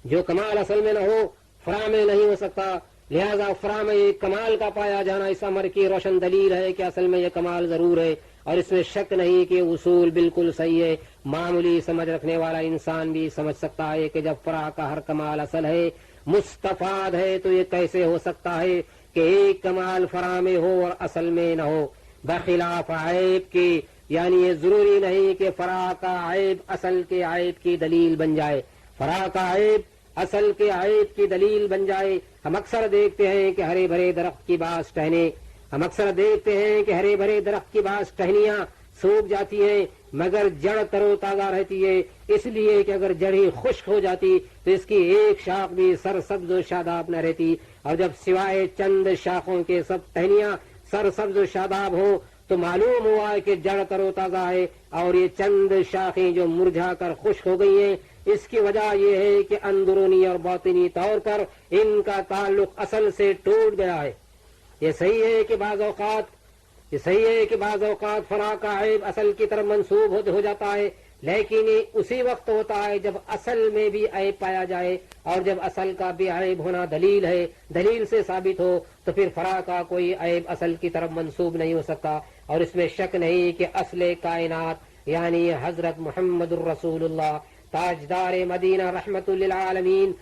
جو کمال اصل میں نہ ہو فرا میں نہیں ہو سکتا، لہذا فرا میں یہ کمال کا پایا جانا اس امر کی روشن دلیل ہے کہ اصل میں یہ کمال ضرور ہے، اور اس میں شک نہیں کہ اصول بالکل صحیح ہے۔ معمولی سمجھ رکھنے والا انسان بھی سمجھ سکتا ہے کہ جب فرا کا ہر کمال اصل ہے، مستفاد ہے، تو یہ کیسے ہو سکتا ہے کہ ایک کمال فرا میں ہو اور اصل میں نہ ہو، بخلاف عیب کے۔ یعنی یہ ضروری نہیں کہ فرا کا عیب اصل کے عیب کی دلیل بن جائے، فرا کا عیب اصل کے عیب کی دلیل بن جائے۔ ہم اکثر دیکھتے ہیں کہ ہرے بھرے درخت کی بعض ٹہنیں، ہم اکثر دیکھتے ہیں کہ ہرے بھرے درخت کی بعض ٹہنیاں سوکھ جاتی ہیں مگر جڑ تر و تازہ رہتی ہے، اس لیے کہ اگر جڑ ہی خشک ہو جاتی تو اس کی ایک شاخ بھی سرسبز و شاداب نہ رہتی، اور جب سوائے چند شاخوں کے سب ٹہنیاں سرسبز و شاداب ہو تو معلوم ہوا کہ جڑ تر و تازہ ہے، اور یہ چند شاخیں جو مرجھا کر خشک ہو گئی ہیں، اس کی وجہ یہ ہے کہ اندرونی اور باطنی طور پر ان کا تعلق اصل سے ٹوٹ گیا ہے۔ یہ صحیح ہے کہ بعض اوقات فرا کا عیب اصل کی طرف منسوب ہو جاتا ہے، لیکن یہ اسی وقت ہوتا ہے جب اصل میں بھی عیب پایا جائے، اور جب اصل کا بھی عیب ہونا دلیل ہے، دلیل سے ثابت ہو، تو پھر فرا کا کوئی عیب اصل کی طرف منسوب نہیں ہو سکتا۔ اور اس میں شک نہیں کہ اصل کائنات یعنی حضرت محمد الرسول اللہ تاجدار مدینہ رحمت للعالمین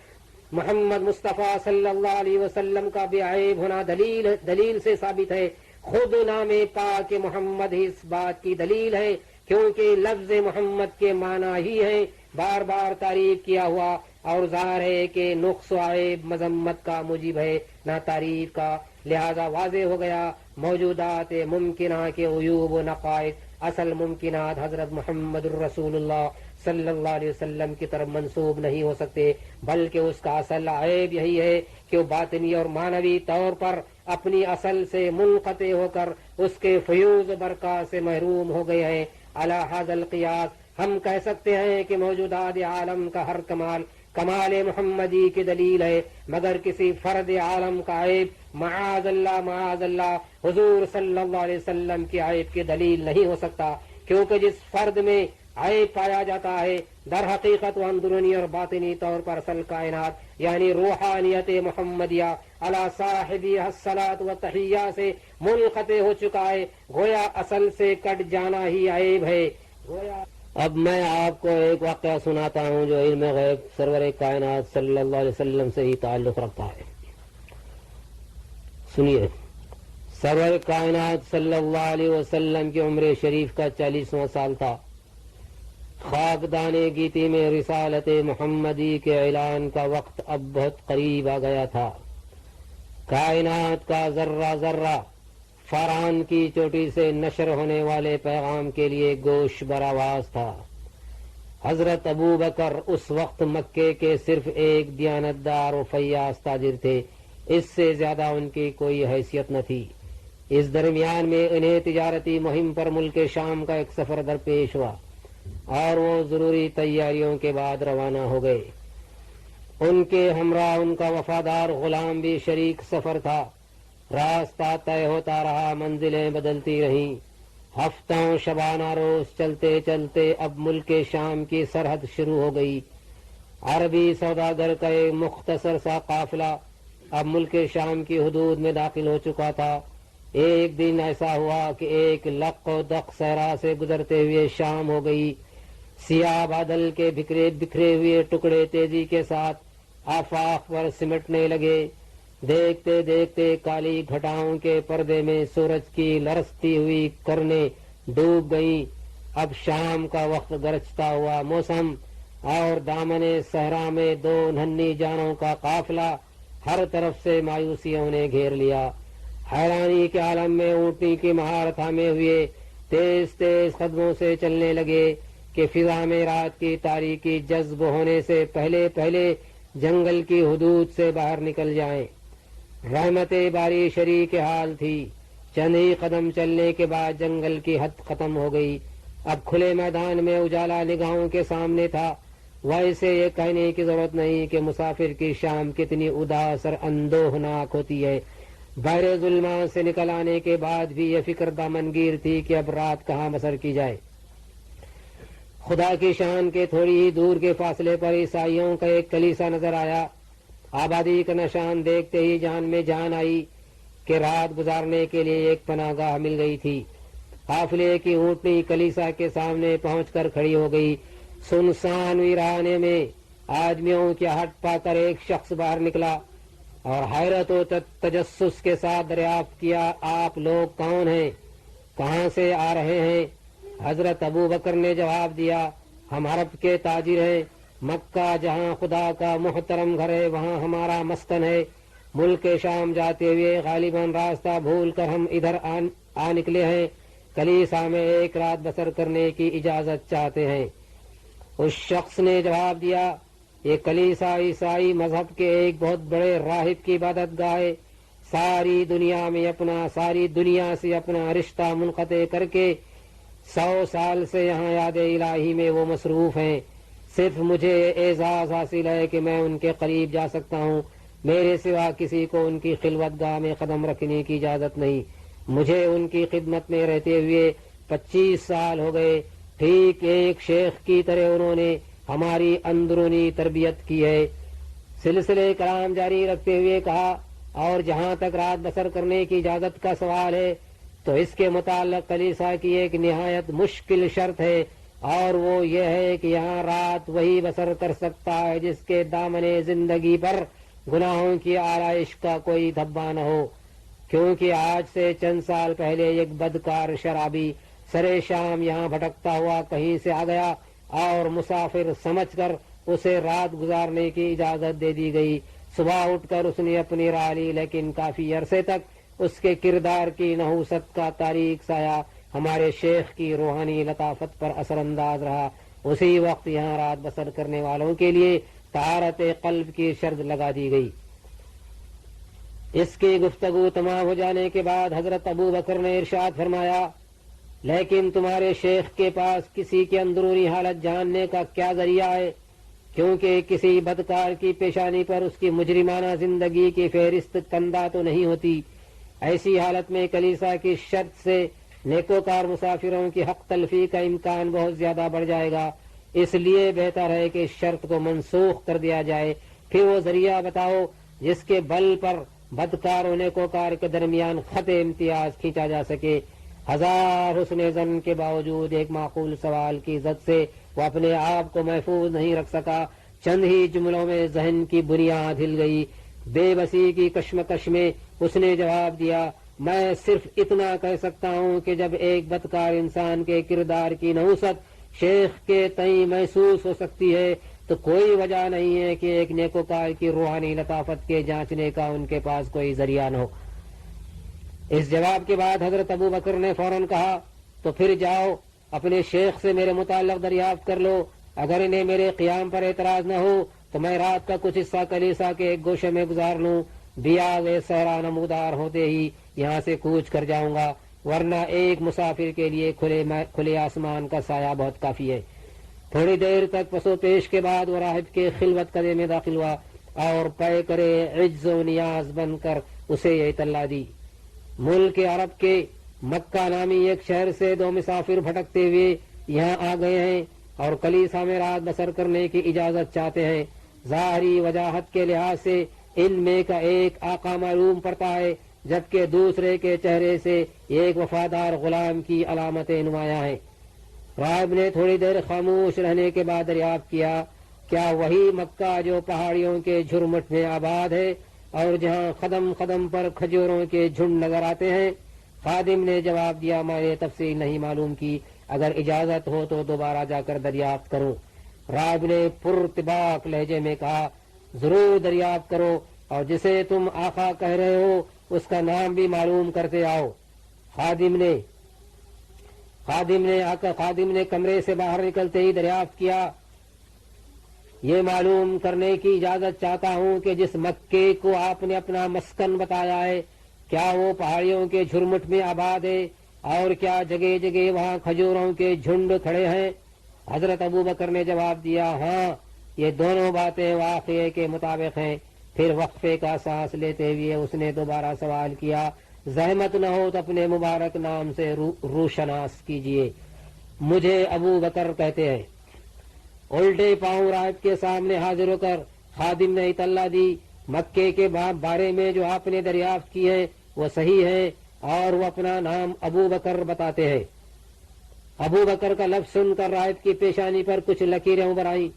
محمد مصطفیٰ صلی اللہ علیہ وسلم کا بھی عیب ہونا دلیل سے ثابت ہے۔ خود نام پاک محمد ہی اس بات کی دلیل ہے، کیونکہ لفظ محمد کے معنی ہی ہے بار بار تعریف کیا ہوا، اور ظاہر ہے کہ نقص و عیب مذمت کا موجب ہے نہ تعریف کا، لہذا واضح ہو گیا موجودات ممکنہ کے عیوب و نقائص اصل ممکنات حضرت محمد الرسول اللہ صلی اللہ علیہ وسلم کی طرف منسوب نہیں ہو سکتے، بلکہ اس کا اصل عیب یہی ہے کہ وہ باطنی اور معنوی طور پر اپنی اصل سے منقطع ہو کر اس کے فیوز و برکات سے محروم ہو گئے ہیں۔ علی ھذا القیاس ہم کہہ سکتے ہیں کہ موجودات عالم کا ہر کمال محمدی کی دلیل ہے، مگر کسی فرد عالم کا عیب معاذ اللہ حضور صلی اللہ علیہ وسلم کی عیب کی دلیل نہیں ہو سکتا، کیونکہ جس فرد میں عیب پایا جاتا ہے در حقیقت و اندرونی اور باطنی طور پر اصل کائنات یعنی روحانیت محمدیہ علی صاحبی الصلاۃ و تحیہ سے منقطع ہو چکا ہے، گویا اصل سے کٹ جانا ہی عیب ہے۔ اب میں آپ کو ایک واقعہ سناتا ہوں جو علم غیب سرور کائنات صلی اللہ علیہ وسلم سے ہی تعلق رکھتا ہے۔ سنیے، سرور کائنات صلی اللہ علیہ وسلم کی عمر شریف کا 40واں سال تھا۔ خاکدان گیتی میں رسالت محمدی کے اعلان کا وقت اب بہت قریب آ گیا تھا۔ کائنات کا ذرہ ذرہ فاران کی چوٹی سے نشر ہونے والے پیغام کے لیے گوش بر آواز تھا۔ حضرت ابو بکر اس وقت مکے کے صرف ایک دیانتدار و فیاض تاجر تھے، اس سے زیادہ ان کی کوئی حیثیت نہ تھی۔ اس درمیان میں انہیں تجارتی مہم پر ملک شام کا ایک سفر درپیش ہوا، اور وہ ضروری تیاریوں کے بعد روانہ ہو گئے۔ ان کے ہمراہ ان کا وفادار غلام بھی شریک سفر تھا۔ راستہ طے ہوتا رہا، منزلیں بدلتی رہیں، ہفتوں شبانہ روز چلتے چلتے اب ملک شام کی سرحد شروع ہو گئی۔ عربی سوداگر کا ایک مختصر سا قافلہ اب ملک شام کی حدود میں داخل ہو چکا تھا۔ ایک دن ایسا ہوا کہ ایک لق و دق صحرا سے گزرتے ہوئے شام ہو گئی۔ سیاہ بادل کے بکھرے ہوئے ٹکڑے تیزی کے ساتھ آفاق پر سمٹنے لگے۔ دیکھتے دیکھتے کالی گھٹاؤں کے پردے میں سورج کی لرزتی ہوئی کرنیں ڈوب گئیں۔ اب شام کا وقت گرجتا ہوا موسم، اور دامن صحرا میں دو ننھی جانوں کا قافلہ ہر طرف سے مایوسیوں نے گھیر لیا۔ حیرانی کے عالم میں اونٹنی کی مہارت تھامے ہوئے تیز تیز قدموں سے چلنے لگے کہ فضا میں رات کی تاریکی جذب ہونے سے پہلے جنگل کی حدود سے باہر نکل جائیں۔ رحمت باری شری کے حال تھی۔ چند ہی قدم چلنے کے بعد جنگل کی حد ختم ہو گئی، اب کھلے میدان میں اجالا نگاہوں کے سامنے تھا۔ ویسے یہ کہنے کی ضرورت نہیں کہ مسافر کی شام کتنی اداس اور اندوہناک ہوتی ہے۔ بحر ظلمات سے نکل آنے کے بعد بھی یہ فکر دامنگیر تھی کہ اب رات کہاں بسر کی جائے۔ خدا کی شان کے تھوڑی ہی دور کے فاصلے پر عیسائیوں کا ایک کلیسا نظر آیا۔ آبادی کا نشان دیکھتے ہی جان میں جان آئی کہ رات گزارنے کے لیے ایک پناہ گاہ مل گئی تھی۔ قافلے کی اونٹنی کلیسا کے سامنے پہنچ کر کھڑی ہو گئی۔ سنسان ویرانے میں آدمیوں کی ہٹ پا کر ایک شخص باہر نکلا اور حیرت و تجسس کے ساتھ دریافت کیا، آپ لوگ کون ہیں؟ کہاں سے آ رہے ہیں؟ حضرت ابو بکر نے جواب دیا، ہم عرب کے تاجر ہیں، مکہ جہاں خدا کا محترم گھر ہے وہاں ہمارا مسکن ہے۔ ملک شام جاتے ہوئے غالباً راستہ بھول کر ہم ادھر آ نکلے ہیں، کلیسا میں ایک رات بسر کرنے کی اجازت چاہتے ہیں۔ اس شخص نے جواب دیا، یہ کلیسا عیسائی مذہب کے ایک بہت بڑے راہب کی عبادت گاہ ہے، ساری دنیا سے اپنا رشتہ منقطع کر کے 100 سال سے یہاں یاد الہی میں وہ مصروف ہیں۔ صرف مجھے اعزاز حاصل ہے کہ میں ان کے قریب جا سکتا ہوں، میرے سوا کسی کو ان کی خلوت گاہ میں قدم رکھنے کی اجازت نہیں۔ مجھے ان کی خدمت میں رہتے ہوئے 25 سال ہو گئے، ٹھیک ایک شیخ کی طرح انہوں نے ہماری اندرونی تربیت کی ہے۔ سلسلے کلام جاری رکھتے ہوئے کہا، اور جہاں تک رات بسر کرنے کی اجازت کا سوال ہے تو اس کے متعلق کلیسا کی ایک نہایت مشکل شرط ہے، اور وہ یہ ہے کہ یہاں رات وہی بسر کر سکتا ہے جس کے دامن زندگی پر گناہوں کی آرائش کا کوئی دھبا نہ ہو، کیونکہ آج سے چند سال پہلے ایک بدکار شرابی سرے شام یہاں بھٹکتا ہوا کہیں سے آ گیا اور مسافر سمجھ کر اسے رات گزارنے کی اجازت دے دی گئی۔ صبح اٹھ کر اس نے اپنی راہ لی، لیکن کافی عرصے تک اس کے کردار کی نحوست کا تاریک سایہ ہمارے شیخ کی روحانی لطافت پر اثر انداز رہا۔ اسی وقت یہاں رات بسر کرنے والوں کے لیے طہارت قلب کی شرط لگا دی گئی۔ اس کی گفتگو تمام ہو جانے کے بعد حضرت ابو بکر نے ارشاد فرمایا، لیکن تمہارے شیخ کے پاس کسی کی اندرونی حالت جاننے کا کیا ذریعہ ہے؟ کیونکہ کسی بدکار کی پیشانی پر اس کی مجرمانہ زندگی کی فہرست کندہ تو نہیں ہوتی۔ ایسی حالت میں کلیسا کی شرط سے نیکوکار مسافروں کی حق تلفی کا امکان بہت زیادہ بڑھ جائے گا، اس لیے بہتر ہے کہ اس شرط کو منسوخ کر دیا جائے۔ پھر وہ ذریعہ بتاؤ جس کے بل پر بدکار و نیکوکار کے درمیان خط امتیاز کھینچا جا سکے۔ ہزار حسن ظن کے باوجود ایک معقول سوال کی عزت سے وہ اپنے آپ کو محفوظ نہیں رکھ سکا۔ چند ہی جملوں میں ذہن کی بنیاد ہل گئی۔ بے بسی کی کشمکش میں اس نے جواب دیا، میں صرف اتنا کہہ سکتا ہوں کہ جب ایک بدکار انسان کے کردار کی نحوست شیخ کے تئیں محسوس ہو سکتی ہے تو کوئی وجہ نہیں ہے کہ ایک نیکوکار کی روحانی لطافت کے جانچنے کا ان کے پاس کوئی ذریعہ نہ ہو۔ اس جواب کے بعد حضرت ابو بکر نے فوراً کہا، تو پھر جاؤ اپنے شیخ سے میرے متعلق دریافت کر لو، اگر انہیں میرے قیام پر اعتراض نہ ہو تو میں رات کا کچھ حصہ کلیسا کے ایک گوشے میں گزار لوں، بیاض صحرا نمودار ہوتے ہی یہاں سے کوچ کر جاؤں گا، ورنہ ایک مسافر کے لیے کھلے آسمان کا سایہ بہت کافی ہے۔ تھوڑی دیر تک پسو پیش کے بعد وہ راہب کے خلوت قدے میں داخل ہوا اور پے کرے عجز و نیاز بن کر اسے یہ اطلاع دی، ملک عرب کے مکہ نامی ایک شہر سے 2 مسافر بھٹکتے ہوئے یہاں آ گئے ہیں اور کلیسا میں رات بسر کرنے کی اجازت چاہتے ہیں۔ ظاہری وجاہت کے لحاظ سے ان میں کا ایک آقا معلوم پڑتا ہے، جبکہ دوسرے کے چہرے سے ایک وفادار غلام کی علامتیں نمایاں ہیں۔ راہب نے تھوڑی دیر خاموش رہنے کے بعد دریافت کیا، کیا وہی مکہ جو پہاڑیوں کے جھرمٹ میں آباد ہے اور جہاں قدم قدم پر کھجوروں کے جھنڈ نظر آتے ہیں؟ خادم نے جواب دیا، میں نے تفصیل نہیں معلوم کی، اگر اجازت ہو تو دوبارہ جا کر دریافت کروں۔ راہب نے پرتباک لہجے میں کہا، ضرور دریافت کرو، اور جسے تم آقا کہہ رہے ہو اس کا نام بھی معلوم کرتے آؤ۔ خادم نے کمرے سے باہر نکلتے ہی دریافت کیا، یہ معلوم کرنے کی اجازت چاہتا ہوں کہ جس مکے کو آپ نے اپنا مسکن بتایا ہے کیا وہ پہاڑیوں کے جھرمٹ میں آباد ہے، اور کیا جگہ جگہ وہاں کھجوروں کے جھنڈ کھڑے ہیں؟ حضرت ابو بکر نے جواب دیا، ہاں، یہ دونوں باتیں واقعے کے مطابق ہیں۔ پھر وقفے کا سانس لیتے ہوئے اس نے دوبارہ سوال کیا، زحمت نہ ہو تو اپنے مبارک نام سے روشناس کیجیے۔ مجھے ابو بکر کہتے ہیں۔ الٹے پاؤں راہب کے سامنے حاضر ہو کر خادم نے اطلاع دی مکے کے بارے میں جو آپ نے دریافت کی ہے وہ صحیح ہے، اور وہ اپنا نام ابو بکر بتاتے ہیں۔ ابو بکر کا لفظ سن کر راہب کی پیشانی پر کچھ لکیریں ابھر آئیں،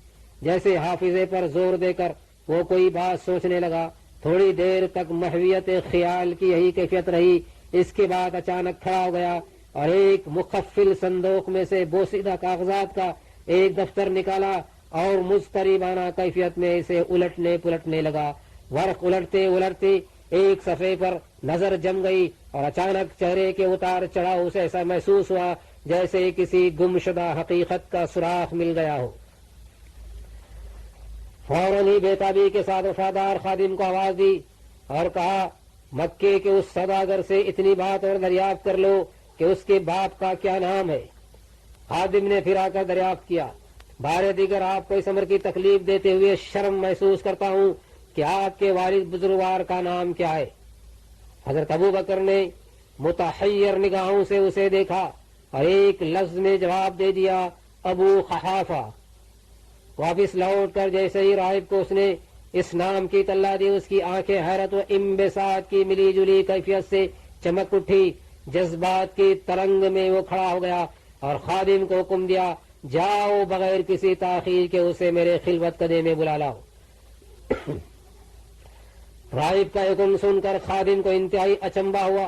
جیسے حافظے پر زور دے کر وہ کوئی بات سوچنے لگا۔ تھوڑی دیر تک محویت خیال کی یہی کیفیت رہی، اس کے بعد اچانک کھڑا ہو گیا اور ایک مخفل صندوق میں سے بوسیدہ کاغذات کا ایک دفتر نکالا اور مضطربانہ کیفیت میں اسے الٹنے پلٹنے لگا۔ ورق الٹتے الٹتے ایک صفحے پر نظر جم گئی اور اچانک چہرے کے اتار چڑھاؤ سے ایسا محسوس ہوا جیسے کسی گمشدہ حقیقت کا سراغ مل گیا ہو۔ فوراً ہی بےتابی کے ساتھ وفادار خادم کو آواز دی اور کہا مکے کے اس سوداگر سے اتنی بات اور دریافت کر لو کہ اس کے باپ کا کیا نام ہے۔ خادم نے پھر آ کر دریافت کیا، بار دیگر آپ کو اس امر کی تکلیف دیتے ہوئے شرم محسوس کرتا ہوں کہ آپ کے والد بزرگوار کا نام کیا ہے۔ حضرت ابو بکر نے متحیر نگاہوں سے اسے دیکھا اور ایک لفظ میں جواب دے دیا، ابو قحافہ۔ واپس لوٹ کر جیسے ہی راہب کو اس نے اس نام کی اطلاع دی، اس کی آنکھیں حیرت و انبساط کی ملی جلی کیفیت سے چمک اٹھی۔ جذبات کی ترنگ میں وہ کھڑا ہو گیا اور خادم کو حکم دیا، جاؤ بغیر کسی تاخیر کے اسے میرے خلوت کدے میں بلا لاؤ۔ راہب کا حکم سن کر خادم کو انتہائی اچنبھا ہوا۔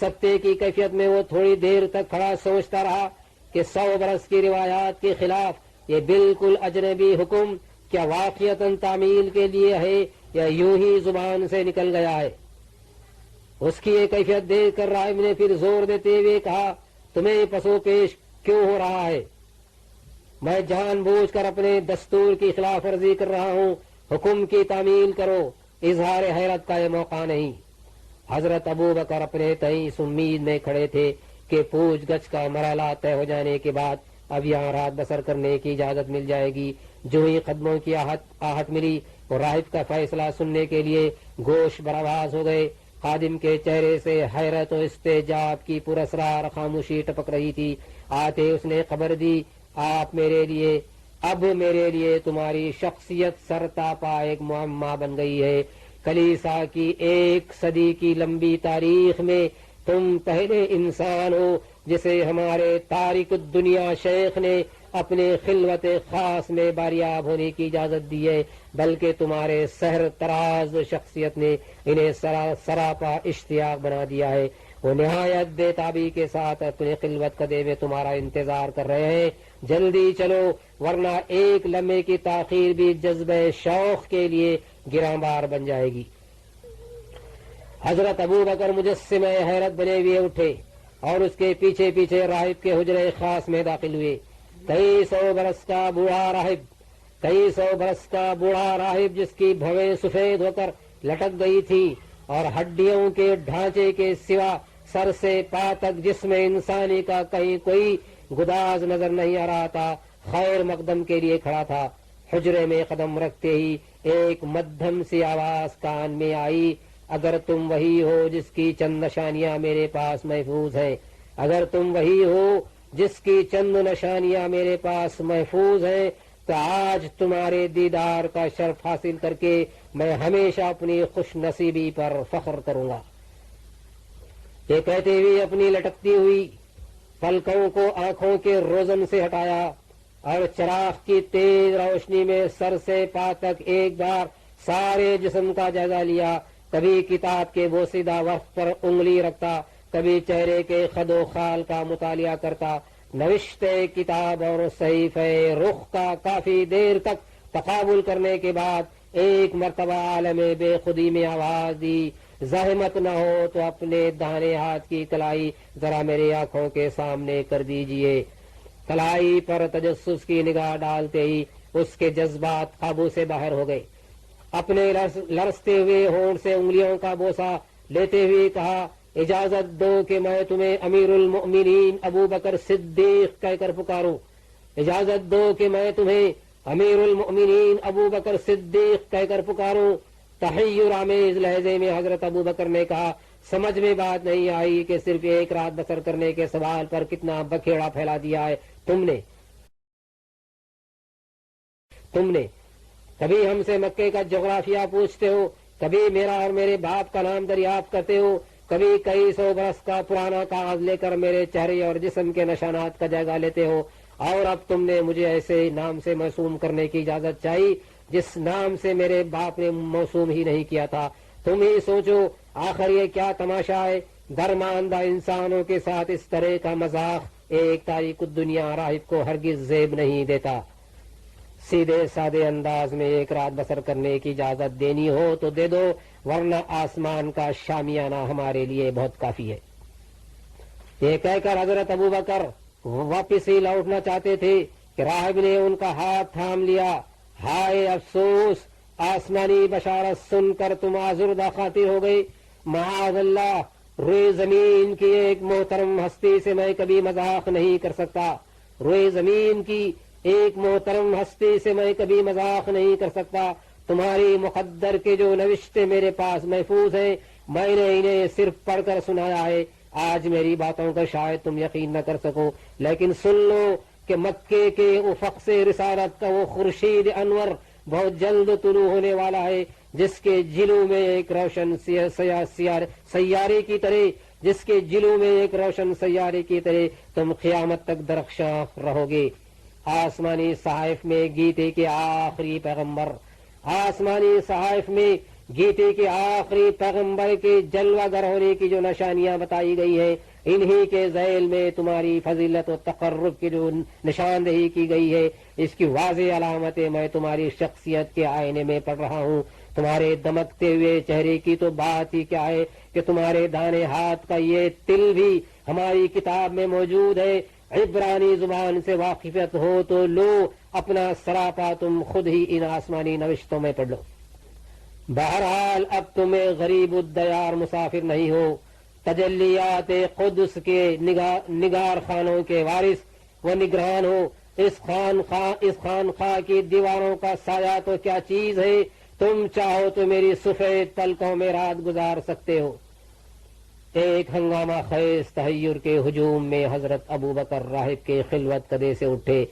ستے کی کیفیت میں وہ تھوڑی دیر تک کھڑا سوچتا رہا کہ 100 برس کی روایات کے خلاف یہ بالکل اجنبی حکم کیا واقعتاً تعمیل کے لیے ہے یا یوں ہی زبان سے نکل گیا ہے۔ اس کی یہ کیفیت دیکھ کر راہب نے پھر زور دیتے ہوئے کہا، تمہیں پسو پیش کیوں ہو رہا ہے؟ میں جان بوجھ کر اپنے دستور کی خلاف ورزی کر رہا ہوں، حکم کی تعمیل کرو، اظہار حیرت کا یہ موقع نہیں۔ حضرت ابو بکر اپنے تئیں اس امید میں کھڑے تھے کہ پوچھ گچھ کا مرحلہ طے ہو جانے کے بعد اب یہاں رات بسر کرنے کی اجازت مل جائے گی۔ جو ہی قدموں کی آہٹ ملی اور راہب کا فیصلہ سننے کے لیے گوش برآواز ہو گئے۔ خادم کے چہرے سے حیرت و استعجاب کی پراسرار خاموشی ٹپک رہی تھی۔ آتے اس نے خبر دی، اب میرے لیے تمہاری شخصیت سرتاپا ایک معمہ بن گئی ہے۔ کلیسا کی 1 صدی کی لمبی تاریخ میں تم پہلے انسان ہو جسے ہمارے تارک الدنیا شیخ نے اپنے خلوت خاص میں باریاب ہونے کی اجازت دی ہے، بلکہ تمہارے سحر تراز شخصیت نے انہیں سراپا اشتیاق بنا دیا ہے۔ وہ نہایت بے تابی کے ساتھ اپنے خلوت کدے میں تمہارا انتظار کر رہے ہیں۔ جلدی چلو ورنہ ایک لمحے کی تاخیر بھی جذبہ شوق کے لیے گراں بار بن جائے گی۔ حضرت ابو بکر مجسمہ حیرت بنے ہوئے اٹھے اور اس کے پیچھے پیچھے راہب کے حجرے خاص میں داخل ہوئے۔ کئی سو برس کا بوڑھا راہب جس کی بھویں سفید ہو کر لٹک گئی تھی اور ہڈیوں کے ڈھانچے کے سوا سر سے پا تک جسم انسانی کا کہیں کوئی گداز نظر نہیں آ رہا تھا، خیر مقدم کے لیے کھڑا تھا۔ حجرے میں قدم رکھتے ہی ایک مدھم سی آواز کان میں آئی، اگر تم وہی ہو جس کی چند نشانیاں میرے پاس محفوظ ہیں، اگر تم وہی ہو جس کی چند نشانیاں میرے پاس محفوظ ہیں، تو آج تمہارے دیدار کا شرف حاصل کر کے میں ہمیشہ اپنی خوش نصیبی پر فخر کروں گا۔ یہ کہتے ہوئے اپنی لٹکتی ہوئی پلکوں کو آنکھوں کے روزن سے ہٹایا اور چراغ کی تیز روشنی میں سر سے پا تک ایک بار سارے جسم کا جائزہ لیا۔ کبھی کتاب کے بوسیدہ وقت پر انگلی رکھتا، کبھی چہرے کے خد و خال کا مطالعہ کرتا۔ نوشتے کتاب اور صحیفہ رخ کا کافی دیر تک تقابل کرنے کے بعد ایک مرتبہ عالم بے خودی میں آواز دی، زحمت نہ ہو تو اپنے داہنے ہاتھ کی کلائی ذرا میرے آنکھوں کے سامنے کر دیجئے۔ کلائی پر تجسس کی نگاہ ڈالتے ہی اس کے جذبات قابو سے باہر ہو گئے۔ اپنے لرزتے ہوئے ہونٹ سے انگلیوں کا بوسہ لیتے ہوئے کہا، اجازت دو کہ میں تمہیں امیر المؤمنین ابو بکر صدیق کہہ کر پکاروں، اجازت دو کہ میں تمہیں امیر المؤمنین ابو بکر صدیق کہہ کر پکاروں۔ تحیر آمیز لہجے میں حضرت ابو بکر نے کہا، سمجھ میں بات نہیں آئی کہ صرف ایک رات بسر کرنے کے سوال پر کتنا بکھیڑا پھیلا دیا ہے تم نے۔ تم نے کبھی ہم سے مکے کا جغرافیہ پوچھتے ہو، کبھی میرا اور میرے باپ کا نام دریافت کرتے ہو، کبھی کئی سو برس کا پرانا کاغذ لے کر میرے چہرے اور جسم کے نشانات کا جائزہ لیتے ہو، اور اب تم نے مجھے ایسے نام سے موسوم کرنے کی اجازت چاہی جس نام سے میرے باپ نے موسوم ہی نہیں کیا تھا۔ تم ہی سوچو آخر یہ کیا تماشا ہے؟ درماندہ انسانوں کے ساتھ اس طرح کا مذاق ایک تاریخ الدنیا راہب کو ہرگز زیب نہیں دیتا۔ سیدھے سادے انداز میں ایک رات بسر کرنے کی اجازت دینی ہو تو دے دو، ورنہ آسمان کا شامیانہ ہمارے لیے بہت کافی ہے۔ یہ کہہ کر حضرت ابوبکر واپس ہی لوٹنا چاہتے تھے کہ راہب نے ان کا ہاتھ تھام لیا۔ ہائے افسوس، آسمانی بشارت سن کر تم آزردہ خاطر ہو گئی۔ معاذ اللہ، روئے زمین کی ایک محترم ہستی سے میں کبھی مذاق نہیں کر سکتا، روئے زمین کی ایک محترم ہستی سے میں کبھی مذاق نہیں کر سکتا۔ تمہاری مقدر کے جو نوشتے میرے پاس محفوظ ہیں، میں نے انہیں صرف پڑھ کر سنایا ہے۔ آج میری باتوں کا شاید تم یقین نہ کر سکو، لیکن سن لو کہ مکے کے افق سے رسالت کا وہ خورشید انور بہت جلد طلوع ہونے والا ہے، جس کے جلو میں ایک روشن سیارے کی طرح، جس کے جلو میں ایک روشن سیارے کی طرح تم قیامت تک درخشاں رہو گے۔ آسمانی صحائف میں گیتے کے آخری پیغمبر، آسمانی صحائف میں گیتے کے آخری پیغمبر کے جلوہ گر ہونے کی جو نشانیاں بتائی گئی ہیں، انہی کے ذیل میں تمہاری فضیلت و تقرب کی جو نشاندہی کی گئی ہے، اس کی واضح علامتیں میں تمہاری شخصیت کے آئینے میں پڑھ رہا ہوں۔ تمہارے دمکتے ہوئے چہرے کی تو بات ہی کیا ہے کہ تمہارے دانے ہاتھ کا یہ تل بھی ہماری کتاب میں موجود ہے۔ عبرانی زبان سے واقفیت ہو تو لو، اپنا سراپا تم خود ہی ان آسمانی نوشتوں میں پڑھ لو۔ بہرحال اب تمہیں غریب الدیار مسافر نہیں ہو، تجلیات قدس کے نگار خانوں کے وارث و نگران ہو۔ اس خانقاہ کی دیواروں کا سایہ تو کیا چیز ہے، تم چاہو تو میری سفید پلکوں میں رات گزار سکتے ہو۔ ایک ہنگامہ خیز تحیر کے ہجوم میں حضرت ابوبکر راہب کے خلوت کدے سے اٹھے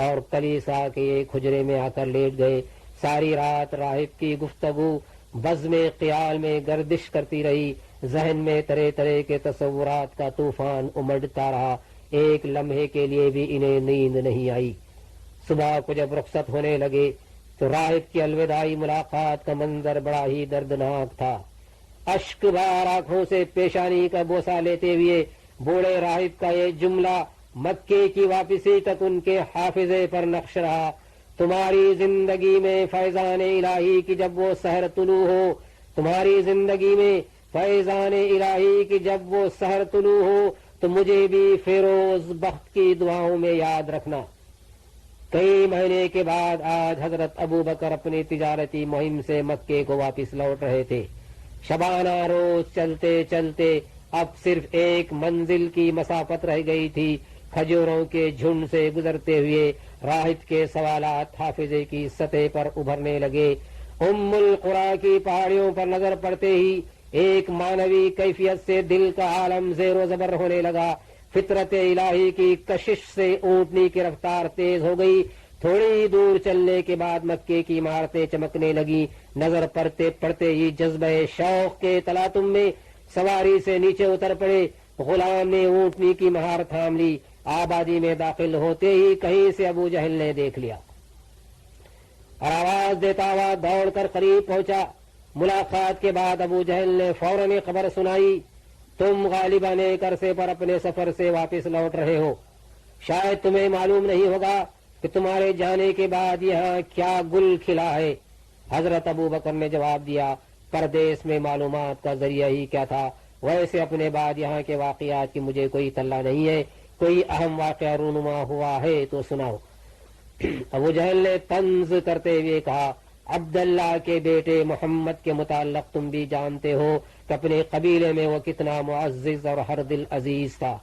اور کلیسا کے ایک حجرے میں آ کر لیٹ گئے۔ ساری رات راہب کی گفتگو بزم خیال میں گردش کرتی رہی، ذہن میں طرح طرح کے تصورات کا طوفان امڑتا رہا، ایک لمحے کے لیے بھی انہیں نیند نہیں آئی۔ صبح کو جب رخصت ہونے لگے تو راہب کی الوداعی ملاقات کا منظر بڑا ہی دردناک تھا۔ اشک بار آنکھوں سے پیشانی کا بوسہ لیتے ہوئے بوڑھے راہب کا یہ جملہ مکے کی واپسی تک ان کے حافظے پر نقش رہا۔ تمہاری زندگی میں فیضان الہی کی جب وہ سحر طلوع ہو، تمہاری زندگی میں فیضان الہی کی جب وہ سحر طلوع ہو تو مجھے بھی فیروز بخت کی دعاؤں میں یاد رکھنا۔ کئی مہینے کے بعد آج حضرت ابوبکر اپنی تجارتی مہم سے مکے کو واپس لوٹ رہے تھے۔ شبانہ روز چلتے چلتے اب صرف ایک منزل کی مسافت رہ گئی تھی۔ کھجوروں کے جھنڈ سے گزرتے ہوئے راہب کے سوالات حافظے کی سطح پر ابھرنے لگے۔ ام القریٰ کی پہاڑیوں پر نظر پڑتے ہی ایک معنوی کیفیت سے دل کا عالم زیر و زبر ہونے لگا۔ فطرت الہی کی کشش سے اونٹنی کی رفتار تیز ہو گئی۔ تھوڑی دور چلنے کے بعد مکے کی عمارتیں چمکنے لگی۔ نظر پڑتے ہی جذبہ شوق کے تلاطم میں سواری سے نیچے اتر پڑے۔ غلام نے اونٹنی کی مہار تھام لی۔ آبادی میں داخل ہوتے ہی کہیں سے ابو جہل نے دیکھ لیا اور آواز دیتا ہوا دوڑ کر قریب پہنچا۔ ملاقات کے بعد ابو جہل نے فوراً خبر سنائی، تم غالباً ایک عرصے پر اپنے سفر سے واپس لوٹ رہے ہو۔ شاید تمہیں معلوم نہیں ہوگا کہ تمہارے جانے کے بعد یہاں کیا گل کھلا ہے۔ حضرت ابوبکر نے جواب دیا، پردیس میں معلومات کا ذریعہ ہی کیا تھا، ویسے اپنے بعد یہاں کے واقعات کی مجھے کوئی اطلاع نہیں ہے، کوئی اہم واقعہ رونما ہوا ہے تو سناؤ۔ ابو جہل نے طنز کرتے ہوئے کہا، عبداللہ کے بیٹے محمد کے متعلق تم بھی جانتے ہو کہ اپنے قبیلے میں وہ کتنا معزز اور ہر دل عزیز تھا۔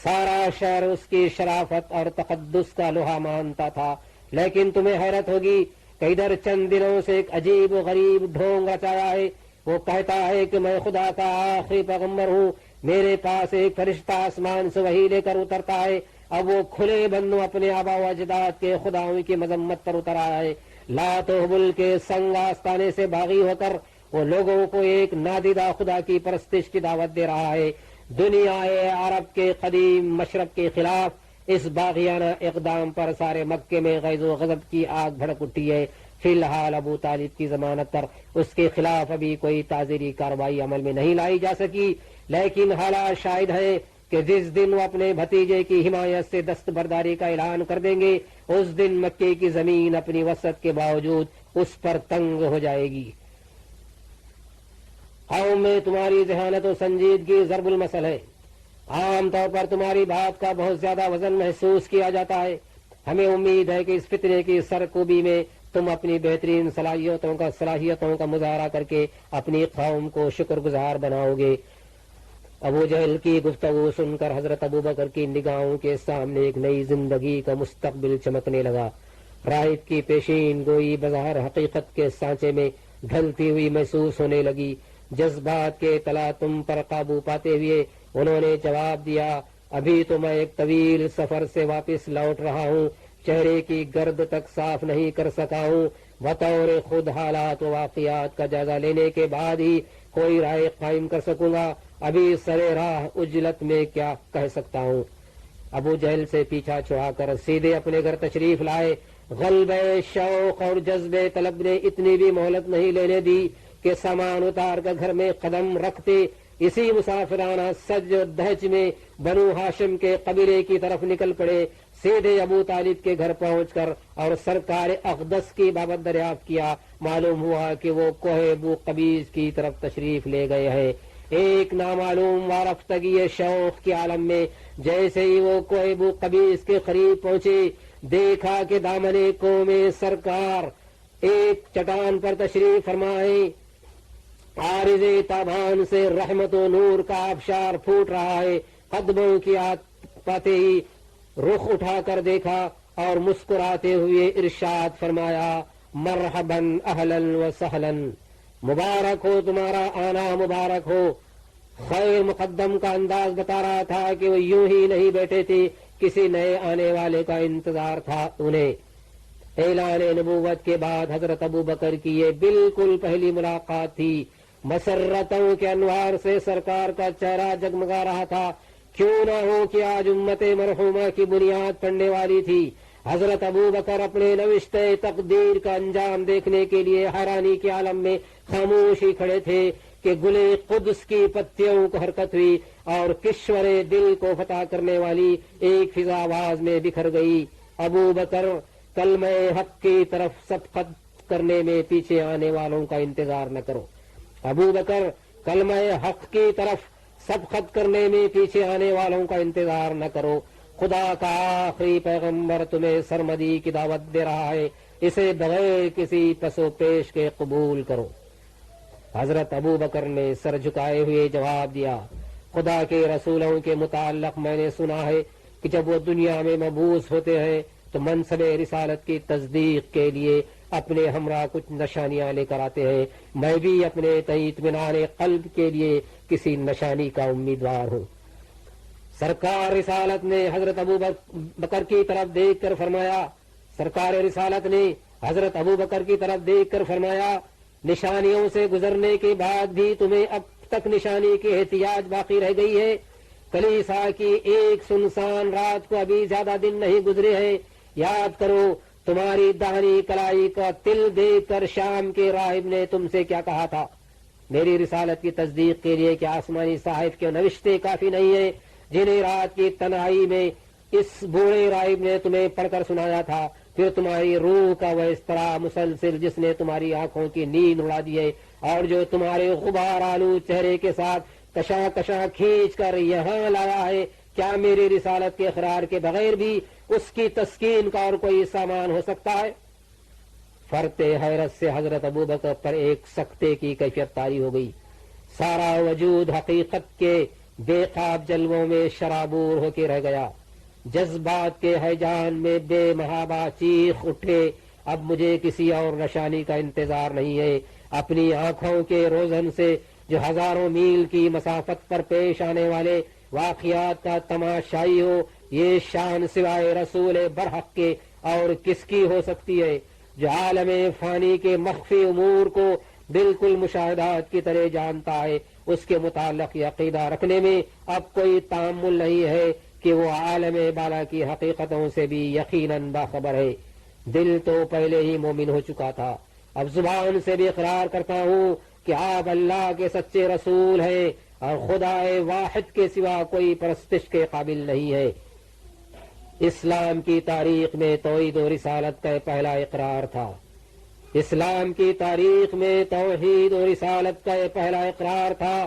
سارا شہر اس کی شرافت اور تقدس کا لوہا مانتا تھا، لیکن تمہیں حیرت ہوگی کہ ادھر چند دنوں سے ایک عجیب و غریب ڈھونگ رچایا ہے۔ وہ کہتا ہے کہ میں خدا کا آخری پیغمبر ہوں، میرے پاس ایک فرشتہ آسمان سے وحی لے کر اترتا ہے۔ اب وہ کھلے بندوں اپنے آبا و اجداد کے خداؤں کی مذمت پر اتر آیا ہے۔ لا تحبل کے سنگ آستانے سے باغی ہو کر وہ لوگوں کو ایک نادیدہ خدا کی پرستش کی دعوت دے رہا ہے۔ دنیا عرب کے قدیم مشرب کے خلاف اس باغیانہ اقدام پر سارے مکے میں غیظ و غضب کی آگ بھڑک اٹھی ہے۔ فی الحال ابو طالب کی ضمانت پر اس کے خلاف ابھی کوئی تعزیری کارروائی عمل میں نہیں لائی جا سکی، لیکن حالات شاہد ہے کہ جس دن وہ اپنے بھتیجے کی حمایت سے دستبرداری کا اعلان کر دیں گے، اس دن مکے کی زمین اپنی وسعت کے باوجود اس پر تنگ ہو جائے گی۔ قوم میں تمہاری ذہانت و سنجیدگی ضرب المثل ہے۔ عام طور پر تمہاری بات کا بہت زیادہ وزن محسوس کیا جاتا ہے۔ ہمیں امید ہے کہ اس فتنے کی سرکوبی میں تم اپنی بہترین صلاحیتوں کا مظاہرہ کر کے اپنی قوم کو شکر گزار بناؤ گے۔ ابو جہل کی گفتگو سن کر حضرت ابوبکر کی نگاہوں کے سامنے ایک نئی زندگی کا مستقبل چمکنے لگا۔ راہب کی پیشین گوئی بظاہر حقیقت کے سانچے میں ڈھلتی ہوئی محسوس ہونے لگی۔ جذبات کے تلاطم پر قابو پاتے ہوئے انہوں نے جواب دیا، ابھی تو میں ایک طویل سفر سے واپس لوٹ رہا ہوں، چہرے کی گرد تک صاف نہیں کر سکا ہوں، بطور خود حالات و واقعات کا جائزہ لینے کے بعد ہی کوئی رائے قائم کر سکوں گا، ابھی سرے راہ اجلت میں کیا کہہ سکتا ہوں۔ ابو جہل سے پیچھا چھڑا کر سیدھے اپنے گھر تشریف لائے۔ غلبہ شوق اور جذبہ طلب نے اتنی بھی مہلت نہیں لینے دی کہ سامان اتار کر گھر میں قدم رکھتے اسی مسافرانہ سج و دہج میں بنو ہاشم کے قبیلے کی طرف نکل پڑے۔ سیدھے ابو طالب کے گھر پہنچ کر اور سرکار اقدس کی بابت دریافت کیا۔ معلوم ہوا کہ وہ کوہ ابو قبیس کی طرف تشریف لے گئے ہیں۔ ایک نامعلوم وارفتگی شوق کے عالم میں جیسے ہی وہ کوہ ابو قبیس کے قریب پہنچے، دیکھا کہ دامن قوم سرکار ایک چٹان پر تشریف فرمائے، عارض تابان سے رحمت و نور کا آبشار پھوٹ رہا ہے۔ قدموں کی پاتے ہی رخ اٹھا کر دیکھا اور مسکراتے ہوئے ارشاد فرمایا، مرحباً اہلاً و سہلاً، مبارک ہو تمہارا آنا، مبارک ہو۔ خیر مقدم کا انداز بتا رہا تھا کہ وہ یوں ہی نہیں بیٹھے تھے، کسی نئے آنے والے کا انتظار تھا انہیں۔ اعلان نبوت کے بعد حضرت ابوبکر کی یہ بالکل پہلی ملاقات تھی۔ مسرتوں کے انوار سے سرکار کا چہرہ جگمگا رہا تھا۔ کیوں نہ ہو کہ آج امت مرحومہ کی بنیاد پڑنے والی تھی۔ حضرت ابوبکر اپنے نوشتہ تقدیر کا انجام دیکھنے کے لیے حیرانی کے عالم میں خاموش ہی کھڑے تھے کہ گلے قدس کی پتیوں کو حرکت ہوئی اور کشور دل کو فتح کرنے والی ایک فضا آواز میں بکھر گئی، ابوبکر کلمہ حق کی طرف سبقت کرنے میں پیچھے آنے والوں کا انتظار نہ کرو۔ ابوبکر کلمہ حق کی طرف سبقت کرنے میں پیچھے آنے والوں کا انتظار نہ کرو۔ خدا کا آخری پیغمبر تمہیں سرمدی کی دعوت دے رہا ہے، اسے بغیر کسی پس و پیش کے قبول کرو۔ حضرت ابوبکر نے سر جھکائے ہوئے جواب دیا، خدا کے رسولوں کے متعلق میں نے سنا ہے کہ جب وہ دنیا میں مبعوث ہوتے ہیں تو منصب رسالت کی تصدیق کے لیے اپنے ہمراہ کچھ نشانیاں لے کر آتے ہیں۔ میں بھی اپنے اطمینان قلب کے لیے کسی نشانی کا امیدوار ہوں۔ سرکار رسالت نے حضرت ابوبکر کی طرف دیکھ کر فرمایا، سرکار رسالت نے حضرت ابوبکر کی طرف دیکھ کر فرمایا، نشانیوں سے گزرنے کے بعد بھی تمہیں اب تک نشانی کی احتیاج باقی رہ گئی ہے۔ کلیسا کی ایک سنسان رات کو ابھی زیادہ دن نہیں گزرے ہیں۔ یاد کرو تمہاری دہنی کلائی کا تل دیکھ کر شام کے راہب نے تم سے کیا کہا تھا۔ میری رسالت کی تصدیق کے لیے کہ آسمانی صاحب کے نوشتے کافی نہیں ہیں جنہیں رات کی تنہائی میں اس بوڑھے راہب نے تمہیں پڑھ کر سنایا تھا، پھر تمہاری روح کا وہ اس طرح مسلسل جس نے تمہاری آنکھوں کی نیند اڑا دی ہے اور جو تمہارے غبار آلود چہرے کے ساتھ کشاں کشاں کھینچ کر یہاں لایا ہے، کیا میری رسالت کے اقرار کے بغیر بھی اس کی تسکین کا اور کوئی سامان ہو سکتا ہے؟ فرط حیرت سے حضرت ابوبکر پر ایک سکتے کی کیفیت طاری ہو گئی۔ سارا وجود حقیقت کے بے خواب جلووں میں شرابور ہو کے رہ گیا۔ جذبات کے ہیجان میں بے محابہ چیخ اٹھے، اب مجھے کسی اور نشانی کا انتظار نہیں ہے۔ اپنی آنکھوں کے روزن سے جو ہزاروں میل کی مسافت پر پیش آنے والے واقعات کا تماشائی ہو، یہ شان سوائے رسول برحق کے اور کس کی ہو سکتی ہے؟ جو عالم فانی کے مخفی امور کو بالکل مشاہدات کی طرح جانتا ہے، اس کے متعلق یہ عقیدہ رکھنے میں اب کوئی تامل نہیں ہے کہ وہ عالم بالا کی حقیقتوں سے بھی یقیناً باخبر ہے۔ دل تو پہلے ہی مومن ہو چکا تھا، اب زبان سے بھی اقرار کرتا ہوں کہ آپ اللہ کے سچے رسول ہیں اور خدا واحد کے سوا کوئی پرستش کے قابل نہیں ہے۔ اسلام کی تاریخ میں توحید و رسالت کا پہلا اقرار تھا، اسلام کی تاریخ میں توحید و رسالت کا پہلا اقرار تھا،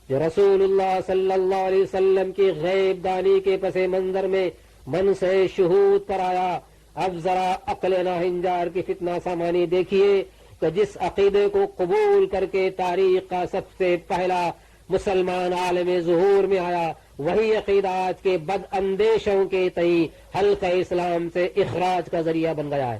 جو رسول اللہ صلی اللہ علیہ وسلم کی غیب دانی کے پس منظر میں منصع شہود پر آیا۔ اب ذرا عقل ناہنجار کی فتنہ سامانی دیکھیے کہ جس عقیدے کو قبول کر کے تاریخ کا سب سے پہلا مسلمان عالم ظہور میں آیا، وہی عقیدہ آج کے بد اندیشوں کے تئیں حلقہ اسلام سے اخراج کا ذریعہ بن گیا ہے۔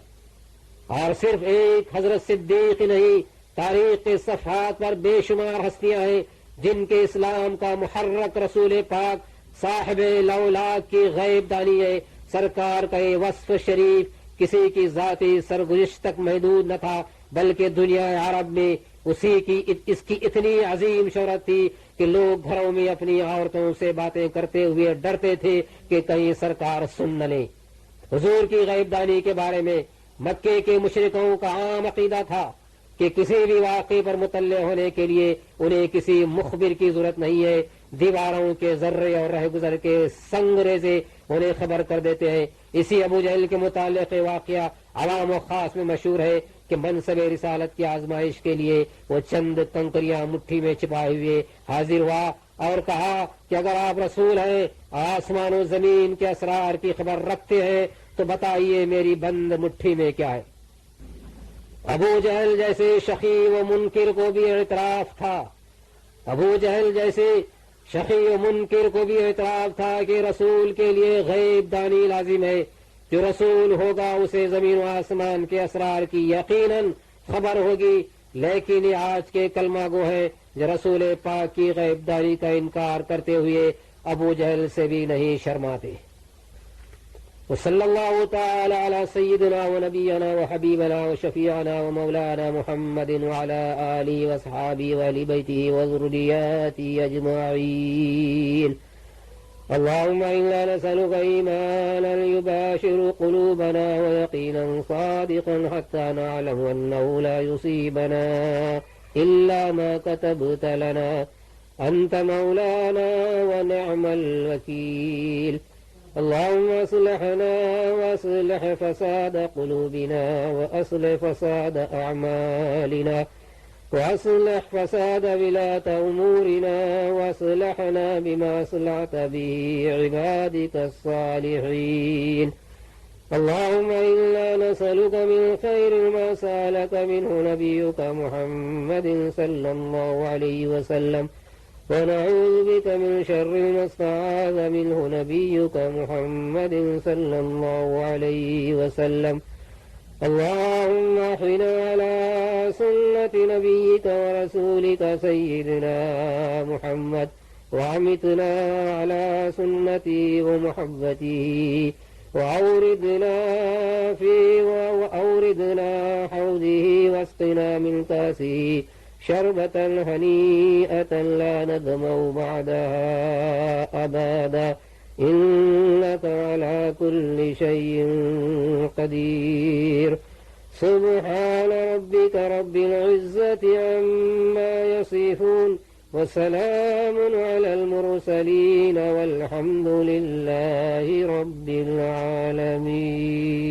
اور صرف ایک حضرت صدیق نہیں، تاریخ کے صفحات پر بے شمار ہستیاں ہیں جن کے اسلام کا محرک رسول پاک صاحب لولاک کی غیب دانی ہے۔ سرکار کا یہ وصف شریف کسی کی ذاتی سرگزشت تک محدود نہ تھا، بلکہ دنیا عرب میں اس کی اتنی عظیم شہرت تھی کہ لوگ گھروں میں اپنی عورتوں سے باتیں کرتے ہوئے ڈرتے تھے کہ کہیں سرکار سن نہ لیں۔ حضور کی غیب دانی کے بارے میں مکے کے مشرکوں کا عام عقیدہ تھا کہ کسی بھی واقعے پر مطلع ہونے کے لیے انہیں کسی مخبر کی ضرورت نہیں ہے، دیواروں کے ذرے اور رہ گزر کے سنگریزے انہیں خبر کر دیتے ہیں۔ اسی ابو جہل کے متعلق واقعہ عوام و خاص میں مشہور ہے کہ منصب رسالت کی آزمائش کے لیے وہ چند کنکریاں مٹھی میں چھپائے ہوئے حاضر ہوا اور کہا کہ اگر آپ رسول ہیں، آسمان و زمین کے اسرار کی خبر رکھتے ہیں تو بتائیے میری بند مٹھی میں کیا ہے۔ ابو جہل جیسے شقی و منکر کو بھی اعتراف تھا، ابو جہل جیسے شقی و منکر کو بھی اعتراف تھا کہ رسول کے لیے غیب دانی لازم ہے، جو رسول ہوگا اسے زمین و آسمان کے اسرار کی یقیناً خبر ہوگی، لیکن یہ آج کے کلمہ گو ہیں جو رسول پاک کی غیب دانی کا انکار کرتے ہوئے ابو جہل سے بھی نہیں شرماتے۔ وصلی اللہ تعالی علی سیدنا و نبینا و حبیبنا و شفیعنا و مولانا محمد وعلی آلہ و اصحابہ و اہل بیتہ و ذریاتہ اجمعین۔ اللهم إنا نسألك إيمانا يباشر قلوبنا ويقينا صادقا حتى نعلم أنه لا يصيبنا إلا ما كتبت لنا، أنت مولانا ونعم الوكيل۔ اللهم اصلحنا واصلح فساد قلوبنا واصلح فساد أعمالنا واصلح فساد ولاة أمورنا واصلحنا بما أصلحت به عبادك الصالحين۔ اللهم إنا نسألك من خير ما سألك منه نبيك محمد صلى الله عليه وسلم، ونعوذ بك من شر ما استعاذ منه نبيك محمد صلى الله عليه وسلم۔ اللهم احينا على سنة نبيك ورسولك سيدنا محمد، وأمتنا على سنته ومحبته، وأوردنا حوضه واسقنا من كاسه شربة هنيئة لا نظمأ بعدها أبدا، إنك على كل شيء قدير۔ سبحان ربك رب العزة عما يصفون، وسلام على المرسلين، والحمد لله رب العالمين۔